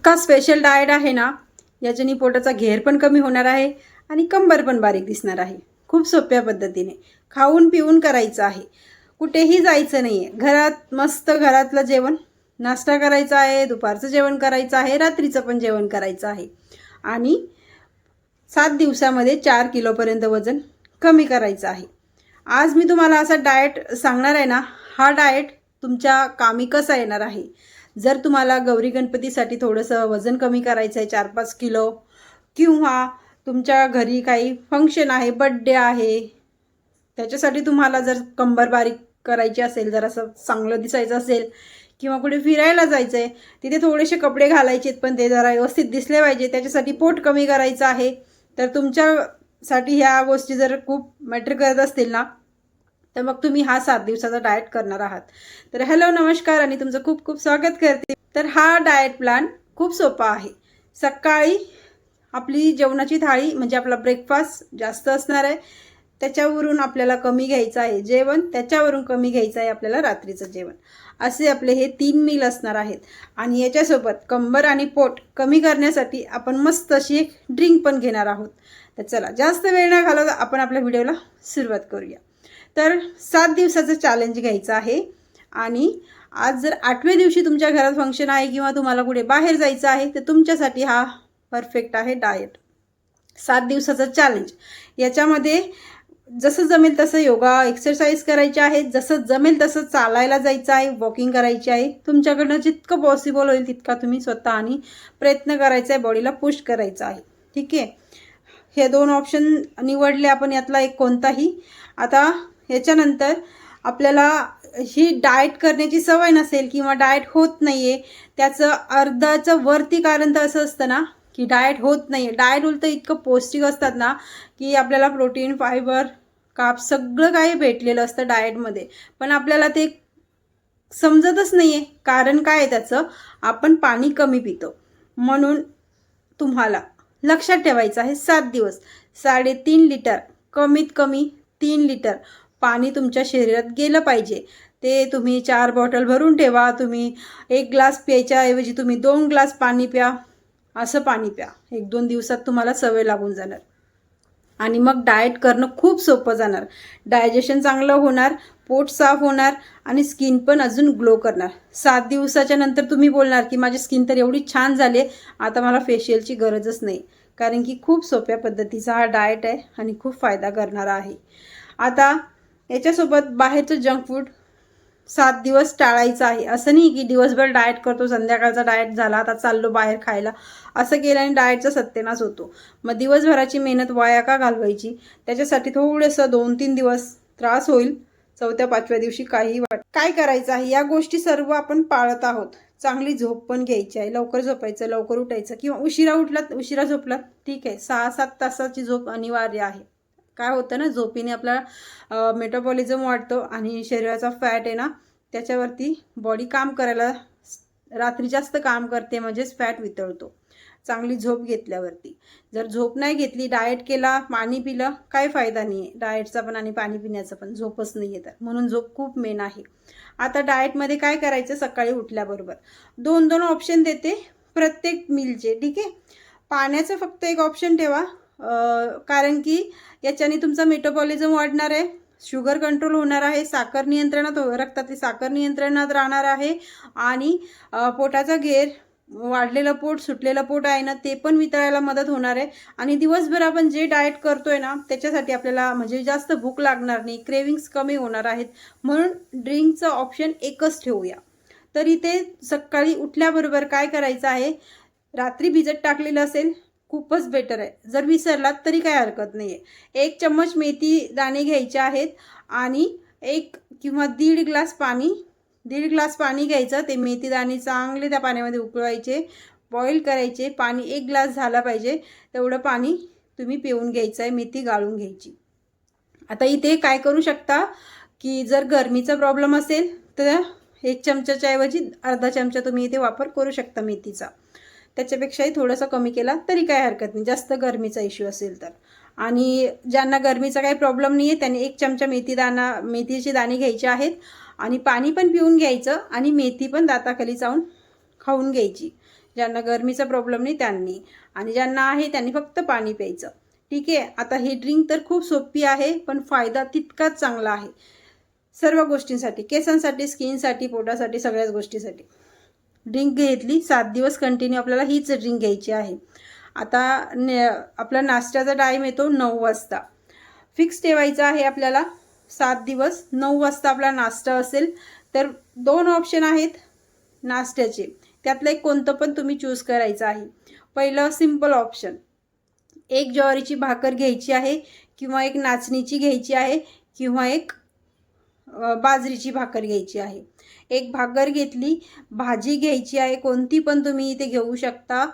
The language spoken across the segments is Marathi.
इतका स्पेशल डाएट आहे ना, याच्याने पोटाचा घेर पण कमी होणार आहे आणि कंबर पण बारीक दिसणार आहे. खूप सोप्या पद्धतीने खाऊन पिऊन करायचं आहे. कुठेही जायचं नाही आहे. घरात मस्त घरातलं जेवण, नाश्ता करायचा आहे, दुपारचं जेवण करायचं आहे, रात्रीचं पण जेवण करायचं आहे आणि 7 दिवसामध्ये 4 किलोपर्यंत वजन कमी करायचं आहे. आज मी तुम्हाला असा डाएट सांगणार आहे ना, हा डाएट तुमच्या कामी कसा येणार आहे. जर तुम्हाला गौरी गणपतीसाठी थोडंसं वजन कमी करायचं आहे 4-5 किलो, किंवा तुमच्या घरी काही फंक्शन आहे, बड्डे आहे, त्याच्यासाठी तुम्हाला जर कंबर बारीक करायची असेल, जर असं चांगलं दिसायचं असेल, किंवा कुठे फिरायला जायचं आहे, तिथे थोडेसे कपडे घालायचे आहेत पण ते जरा व्यवस्थित दिसले पाहिजे, त्याच्यासाठी पोट कमी करायचं आहे, तर तुमच्यासाठी ह्या गोष्टी जर खूप मॅटर करत असतील ना, तर मग तुम्ही हा 7 दिवसाचा डाएट करणार आहात. तर हॅलो नमस्कार आणि तुमचं खूप खूप स्वागत करते. तर हा डाएट प्लॅन खूप सोपा आहे. सकाळी आपली जेवणाची थाळी म्हणजे आपला ब्रेकफास्ट जास्त असणार आहे, त्याच्यावरून आपल्याला कमी घ्यायचं आहे जेवण, त्याच्यावरून कमी घ्यायचं आहे आपल्याला रात्रीचं जेवण. असे आपले हे 3 मील असणार आहेत. आणि याच्यासोबत कंबर आणि पोट कमी करण्यासाठी आपण मस्त अशी एक ड्रिंक पण घेणार आहोत. तर चला जास्त वेळ न घालवता आपण आपल्या व्हिडिओला सुरुवात करूया. तर 7 दिवसाचं चॅलेंज घ्यायचं आहे आणि आज जर 8व्या दिवशी तुमच्या घरात फंक्शन आहे किंवा तुम्हाला कुठे बाहेर जायचं आहे, तर तुमच्यासाठी हा परफेक्ट आहे डाएट. 7 दिवसाचं चॅलेंज. याच्यामध्ये जसं जमेल तसं योगा एक्सरसाइज करायचे आहे, जसं जमेल तसं चालायला जायचं आहे, वॉकिंग करायची आहे. तुमच्याकडनं जितकं पॉसिबल होईल तितका तुम्ही स्वतःनी प्रयत्न करायचा आहे, बॉडीला पुश करायचं आहे. ठीक आहे. हे 2 ऑप्शन निवडले आपण, यातला एक कोणताही. आता याच्यानंतर आपल्याला ही डाएट करण्याची सवय नसेल किंवा डाएट होत नाही आहे, त्याचं अर्धाचं वरती कारण तर असं असतं ना की डाएट होत नाही आहे. डाएट उलटं इतकं पौष्टिक असतात ना की आपल्याला प्रोटीन, फायबर, कार्ब्स सगळं काही भेटलेलं असतं डाएटमध्ये, पण आपल्याला ते समजतच नाही आहे. कारण काय आहे त्याचं, आपण पाणी कमी पितो. म्हणून तुम्हाला लक्षात ठेवायचं आहे, 7 दिवस 3.5 लिटर, कमीत कमी 3 लिटर पाणी तुमच्या शरीरात गेलं पाहिजे. ते तुम्ही 4 बॉटल भरून ठेवा. तुम्ही 1 ग्लास प्यायच्याऐवजी तुम्ही 2 ग्लास पाणी प्या. असं पाणी प्या. 1-2 दिवसात तुम्हाला सवय लागून जाणार आणि मग डाएट करणं खूप सोपं जाणार. डायजेशन चांगलं होणार, पोट साफ होणार आणि स्किन पण अजून ग्लो करणार. 7 दिवसाच्या नंतर तुम्ही बोलणार की माझी स्किन तर एवढी छान झाली, आता मला फेशियलची गरजच नाही. कारण की खूप सोप्या पद्धतीचा हा डाएट आहे आणि खूप फायदा करणारा आहे. आता याच्यासोबत बाहेरचं जंक फूड 7 दिवस टाळायचं आहे. असं नाही की दिवसभर डाएट करतो, संध्याकाळचा डाएट झाला आता चाललो बाहेर खायला, असं केल्याने डाएटचा सत्यानाश होतो. मग दिवसभराची मेहनत वाया का घालवायची. त्याच्यासाठी थोडंसं 2-3 दिवस त्रास होईल, 4थ्या-5व्या दिवशी काही काय करायचं आहे, या गोष्टी सर्व आपण पाळत आहोत. चांगली झोप पण घ्यायची आहे, लवकर झोपायचं, लवकर उठायचं, किंवा उशिरा उठलात उशिरा झोपलात ठीक आहे, 6-7 तासाची झोप अनिवार्य आहे. काय होतं ना, झोपीने आपला मेटाबॉलिझम वाढतो आणि शरीराचा फॅट आहे ना त्याच्यावरती बॉडी काम करायला रात्री जास्त काम करते, म्हणजेच फॅट वितळतो चांगली झोप घेतल्यावरती. जर झोप नाही घेतली, डाएट केला, पाणी पिलं, काय फायदा नाही आहे डाएटचा पण आणि पाणी पिण्याचा पण, झोपच नाही येतात. म्हणून झोप खूप मेन आहे. आता डाएटमध्ये काय करायचं, सकाळी उठल्याबरोबर 2-2 ऑप्शन देते प्रत्येक मीलचे. ठीक आहे. पाण्याचं फक्त एक ऑप्शन ठेवा, कारण की याच्याने तुमचा मेटाबॉलिझम वाढणार आहे, शुगर कंट्रोल होणार आहे, साखर नियंत्रणात, रक्तातली साखर नियंत्रणात राहणार आहे आणि पोटाचा घेर, वाढलेलं पोट, सुटलेलं पोट आहे ना ते पण वितळायला मदत होणार आहे. आणि दिवसभर आपण जे डाएट करतोय ना त्याच्यासाठी आपल्याला म्हणजे जास्त भूक लागणार नाही, क्रेविंग्स कमी होणार आहेत. म्हणून ड्रिंकचं ऑप्शन एकच ठेवूया. तर इथे सकाळी उठल्याबरोबर काय करायचं आहे, रात्री भिजत टाकलेलं असेल खूपच बेटर आहे, जर विसरलात तरी काय हरकत नाही आहे. 1 चम्मच मेथी दाणे घ्यायचे आहेत आणि 1 किंवा 1.5 ग्लास पाणी, 1.5 ग्लास पाणी घ्यायचं. ते मेथी दाणे चांगले त्या पाण्यामध्ये उकळवायचे, बॉईल करायचे. पाणी 1 ग्लास झाला पाहिजे तेवढं पाणी तुम्ही पिऊन घ्यायचं आहे, मेथी गाळून घ्यायची. आता इथे काय करू शकता की जर गरमीचा प्रॉब्लेम असेल तर 1 चमच्याच्या ऐवजी अर्धा चमचा तुम्ही इथे वापर करू शकता मेथीचा. त्याच्यापेक्षाही थोडंसं कमी केला तरी काय हरकत नाही, जास्त गरमीचा इश्यू असेल तर. आणि ज्यांना गरमीचा काही प्रॉब्लेम नाही आहे त्यांनी 1 चमचा मेथीचे दाणे घ्यायचे आहेत आणि पाणी पण पिऊन घ्यायचं आणि मेथी पण दाताखाली चावून खाऊन घ्यायची. ज्यांना गरमीचा प्रॉब्लेम नाही त्यांनी, आणि ज्यांना आहे त्यांनी फक्त पाणी प्यायचं. ठीक आहे. आता ही ड्रिंक तर खूप सोपी आहे, पण फायदा तितकाच चांगला आहे सर्व गोष्टींसाठी, केसांसाठी, स्किनसाठी, पोटासाठी, सगळ्याच गोष्टीसाठी. ड्रिंक घेतली 7 दिवस कंटिन्यू आपल्याला हीच ड्रिंक घ्यायची आहे. आता आपला नाश्त्याचा टाईम येतो 9 वाजता. फिक्स ठेवायचा आहे आपल्याला 7 दिवस 9 वाजता आपला नाश्ता असेल. तर 2 ऑप्शन आहेत नाश्त्याचे, त्यातलं एक कोणतं पण तुम्ही चूज करायचं आहे. पहिलं सिम्पल ऑप्शन, एक ज्वारीची भाकर घ्यायची आहे, किंवा एक नाचणीची घ्यायची आहे, किंवा एक बाजरीची भाकर घ्यायची आहे. एक भाकर घेतली, भाजी घ्यायची आहे, कोणती पण तुम्ही इथे घेऊ शकता.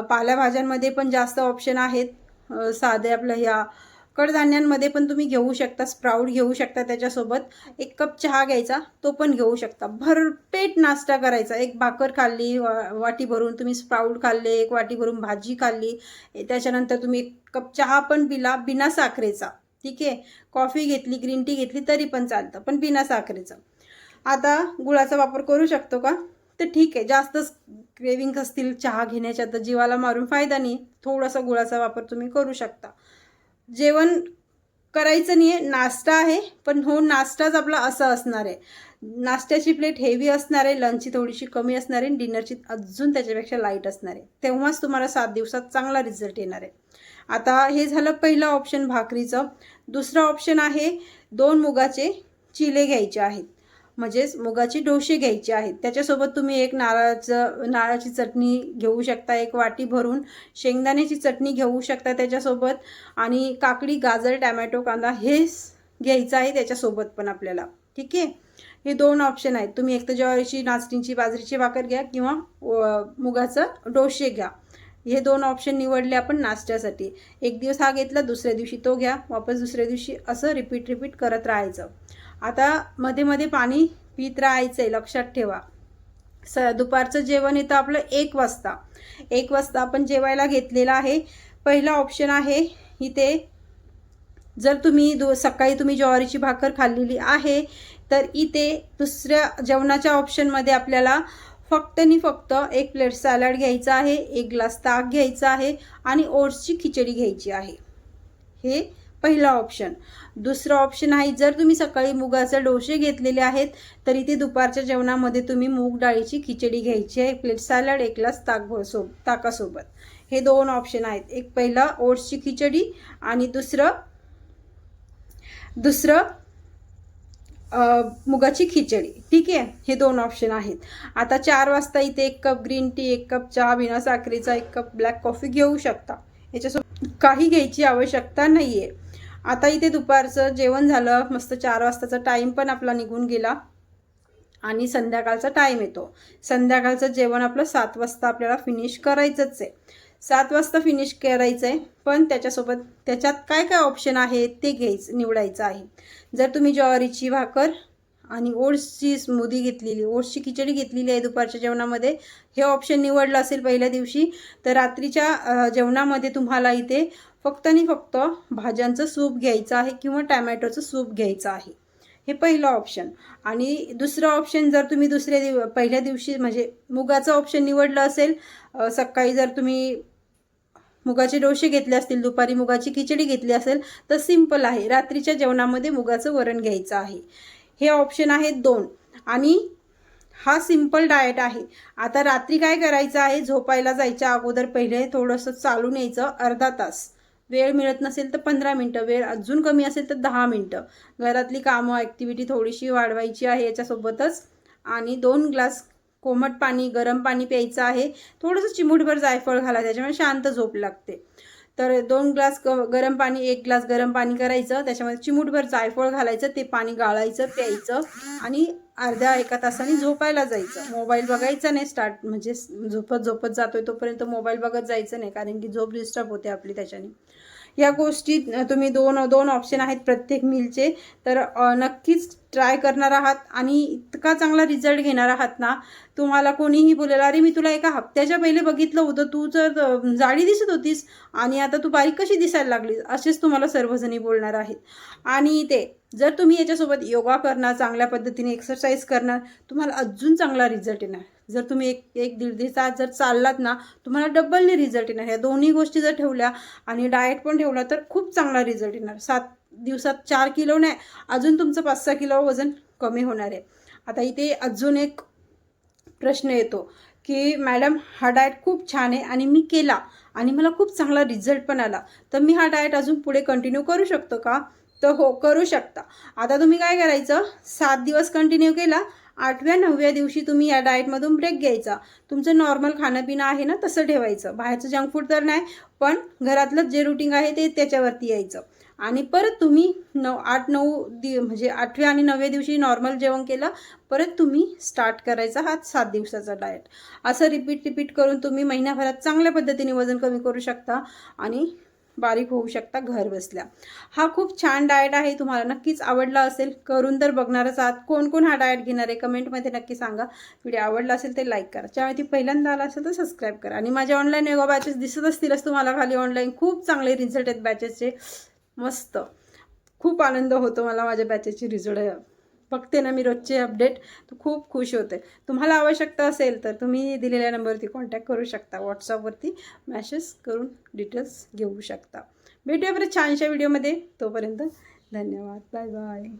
पालेभाज्यांमध्ये पण जास्त ऑप्शन आहेत. साधे आपल्या ह्या कडधान्यांमध्ये पण तुम्ही घेऊ शकता, स्प्राऊट घेऊ शकता. त्याच्यासोबत 1 कप चहा घ्यायचा, तो पण घेऊ शकता. भरपेट नाश्ता करायचा. एक भाकर खाल्ली वाटी भरून, तुम्ही स्प्राऊट खाल्ले 1 वाटी भरून, भाजी खाल्ली, त्याच्यानंतर तुम्ही 1 कप चहा पण पिला बिना साखरेचा. ठीक आहे. कॉफी घेतली, ग्रीन टी घेतली तरी पण चालतं, पण बिना साखरेचं. आता गुळाचा वापर करू शकतो का? तर ठीक आहे. जास्तच क्रेविंग असतील चहा घेण्याच्या तर जीवाला मारून फायदा नाही, थोडासा गुळाचा वापर तुम्ही करू शकता. जेवण करायचं नाही आहे, नाश्ता आहे, पण हो नाश्ताच आपला असा असणार आहे. नाश्त्याची प्लेट हेवी असणार आहे, लंचची थोडीशी कमी असणार आहे, डिनरची अजून त्याच्यापेक्षा लाईट असणार आहे. तेव्हाच तुम्हाला 7 दिवसात चांगला रिझल्ट येणार आहे. आता हे झालं पहिलं ऑप्शन भाकरीचं. दुसरं ऑप्शन आहे 2 मुगाचे चिले घ्यायचे आहेत, म्हणजेच मुगाचे डोसे घ्यायचे आहेत. त्याच्यासोबत तुम्ही एक नारळाची चटणी घेऊ शकता, 1 वाटी भरून. शेंगदाण्याची चटणी घेऊ शकता त्याच्यासोबत, आणि काकडी, गाजर, टॅमॅटो, कांदा हे घ्यायचं आहे त्याच्यासोबत पण आपल्याला. ठीक आहे. हे 2 ऑप्शन आहेत. तुम्ही एक तर ज्वारीची, नाचणीची, बाजरीची भाकर घ्या, किंवा मुगाचं डोसे घ्या. हे 2 ऑप्शन निवडले आपण नाश्त्यासाठी. एक दिवस हा घेतला, दुसऱ्या दिवशी तो घ्या, वापस दुसऱ्या दिवशी, असं रिपीट करत राहायचं. आता मध्ये मध्ये पाणी पित राहायचं आहे, लक्षात ठेवा. दुपारचं जेवण येतं आपलं 1 वाजता. 1 वाजता आपण जेवायला घेतलेलं आहे. पहिला ऑप्शन आहे इथे, जर तुम्ही सकाळी तुम्ही ज्वारीची भाकर खाल्लेली आहे, तर इथे दुसऱ्या जेवणाच्या ऑप्शनमध्ये आपल्याला फक्त आणि फक्त 1 प्लेट सॅलड घ्यायचा आहे, 1 ग्लास ताक घ्यायचा आहे, आणि ओट्सची खिचडी घ्यायची आहे. हे पहिला ऑप्शन. दुसरं ऑप्शन आहे, जर तुम्ही सकाळी मुगाचे डोसे घेतलेले आहेत, तर इथे दुपारच्या जेवणामध्ये तुम्ही मूग डाळीची खिचडी घ्यायची आहे, 1 प्लेट सॅलड, 1 ग्लास ताकासोबत. हे 2 ऑप्शन आहेत. एक पहिला ओट्सची खिचडी, आणि दुसरं मुगाची खिचडी. ठीक आहे. हे 2 ऑप्शन आहेत. आता 4 वाजता इथे 1 कप ग्रीन टी, 1 कप चहा बिना साखरेचा, 1 कप ब्लॅक कॉफी घेऊ शकता. याच्यासोबत काही घ्यायची आवश्यकता नाही आहे. आता इथे दुपारचं जेवण झालं, मस्त 4 वाजताचा टाईम पण आपला निघून गेला, आणि संध्याकाळचा टाईम येतो. संध्याकाळचं जेवण आपलं 7 वाजता आपल्याला फिनिश करायचंच आहे. 7 वाजता फिनिश करायचं आहे, पण त्याच्यात काय काय ऑप्शन आहे ते निवडायचं आहे. जर तुम्ही ज्वारीची भाकर आणि ओट्सची स्मूदी घेतलेली, ओट्सची खिचडी घेतलेली आहे दुपारच्या जेवणामध्ये, हे ऑप्शन निवडलं असेल पहिल्या दिवशी, तर रात्रीच्या जेवणामध्ये तुम्हाला इथे फक्त आणि फक्त भाज्यांचं सूप घ्यायचं आहे, किंवा टॅमॅटोचं सूप घ्यायचं आहे. हे पहिलं ऑप्शन. आणि दुसरं ऑप्शन, जर तुम्ही पहिल्या दिवशी म्हणजे मुगाचं ऑप्शन निवडलं असेल, सकाळी जर तुम्ही मुगाचे डोसे घेतले असतील, दुपारी मुगाची खिचडी घेतली असेल, तर सिंपल आहे, रात्रीच्या जेवणामध्ये मुगाचं वरण घ्यायचं आहे. हे ऑप्शन आहेत 2, आणि हा सिंपल डाएट आहे. आता रात्री काय करायचं आहे, झोपायला जायच्या अगोदर पहिले थोडंसं चालून यायचं, अर्धा तास. वेळ मिळत नसेल तर 15 मिनटं, वेळ अजून कमी असेल तर 10 मिनटं. घरातली कामं, ॲक्टिव्हिटी थोडीशी वाढवायची आहे याच्यासोबतच. आणि 2 ग्लास कोमट पाणी, गरम पाणी प्यायचं आहे. थोडंसं चिमूटभर जायफळ घाला, त्याच्यामुळे शांत झोप लागते. तर 2 ग्लास गरम पाणी, 1 ग्लास गरम पाणी करायचं, त्याच्यामध्ये चिमूटभर जायफळ घालायचं, ते पाणी गाळायचं, प्यायचं, आणि अर्ध्या 1 तासाने झोपायला जायचं. मोबाईल बघायचा नाही, म्हणजे झोपत जातोय तोपर्यंत मोबाईल बघत जायचं नाही, कारण की झोप डिस्टर्ब होते आपली त्याच्याने. या गोष्टी तुम्ही 2 ऑप्शन आहेत प्रत्येक मीलचे, तर नक्कीच ट्राय करणार आहात, आणि इतका चांगला रिझल्ट घेणार आहात ना. तुम्हाला कोणीही बोलेल, अरे मी तुला 1 हप्त्याच्या पहिले बघितलं होतं, तू तर जाडी दिसत होतीस, आणि आता तू बारीक कशी दिसायला लागलीस, असेच तुम्हाला सर्वजणी बोलणार आहेत. आणि जर तुम्ही याच्यासोबत योगा करणार, चांगल्या पद्धतीने एक्सरसाइज करणार, तुम्हाला अजून चांगला रिझल्ट येणार. जर तुम्ही एक दीड तास जर चाललात ना, तुम्हाला डबलने रिझल्ट येणार. ह्या दोन्ही गोष्टी जर ठेवल्या आणि डाएट पण ठेवला तर खूप चांगला रिझल्ट येणार. 7 दिवसात 4 किलो नाही, अजून तुमचं 5-6 किलो वजन कमी होणार आहे. आता इथे अजून एक प्रश्न येतो की मॅडम हा डाएट खूप छान आहे आणि मी केला आणि मला खूप चांगला रिझल्ट पण आला, तर मी हा डाएट अजून पुढे कंटिन्यू करू शकतो का? तर हो, करू शकता. आता तुम्ही काय करायचं, 7 दिवस कंटिन्यू केला, 8व्या-9व्या दिवशी तुम्ही या डाएटमधून ब्रेक घ्यायचा. तुमचं नॉर्मल खाणंपिणं आहे ना तसं ठेवायचं, बाहेरचं जंक फूड तर नाही, पण घरातलं जे रुटीन आहे ते त्याच्यावरती यायचं. आणि परत तुम्ही 8-9 म्हणजे 8व्या आणि 9व्या दिवशी नॉर्मल जेवण केलं, परत तुम्ही स्टार्ट करायचा हा 7 दिवसाचा डाएट. असं रिपीट करून तुम्ही महिन्याभरात चांगल्या पद्धतीने वजन कमी करू शकता आणि बारीक होऊ शकता घर बसल्या. हा खूप छान डाएट आहे, तुम्हाला नक्कीच आवडला असेल. करून तर बघणारच आहात. कोण कोण हा डाएट घेणार आहे कमेंटमध्ये नक्की सांगा. व्हिडिओ आवडला असेल तर लाईक करा, त्यामुळे ती पहिल्यांदा आला असेल तर सबस्क्राईब करा. आणि माझ्या ऑनलाईन योगा बॅचेस दिसत असतीलच तुम्हाला खाली ऑनलाईन, खूप चांगले रिझल्ट आहेत बॅचेसचे, मस्त. खूप आनंद होतो मला माझ्या बॅचेसची रिझल्ट बघते ना मी रोजचे अपडेट, तर खूप खुश होते. तुम्हाला आवश्यकता असेल तर तुम्ही दिलेल्या नंबरवरती कॉन्टॅक्ट करू शकता, व्हॉट्सअपवरती मॅसेज करून डिटेल्स घेऊ शकता. भेटूया परत छानशा व्हिडिओमध्ये, तोपर्यंत धन्यवाद, बाय बाय.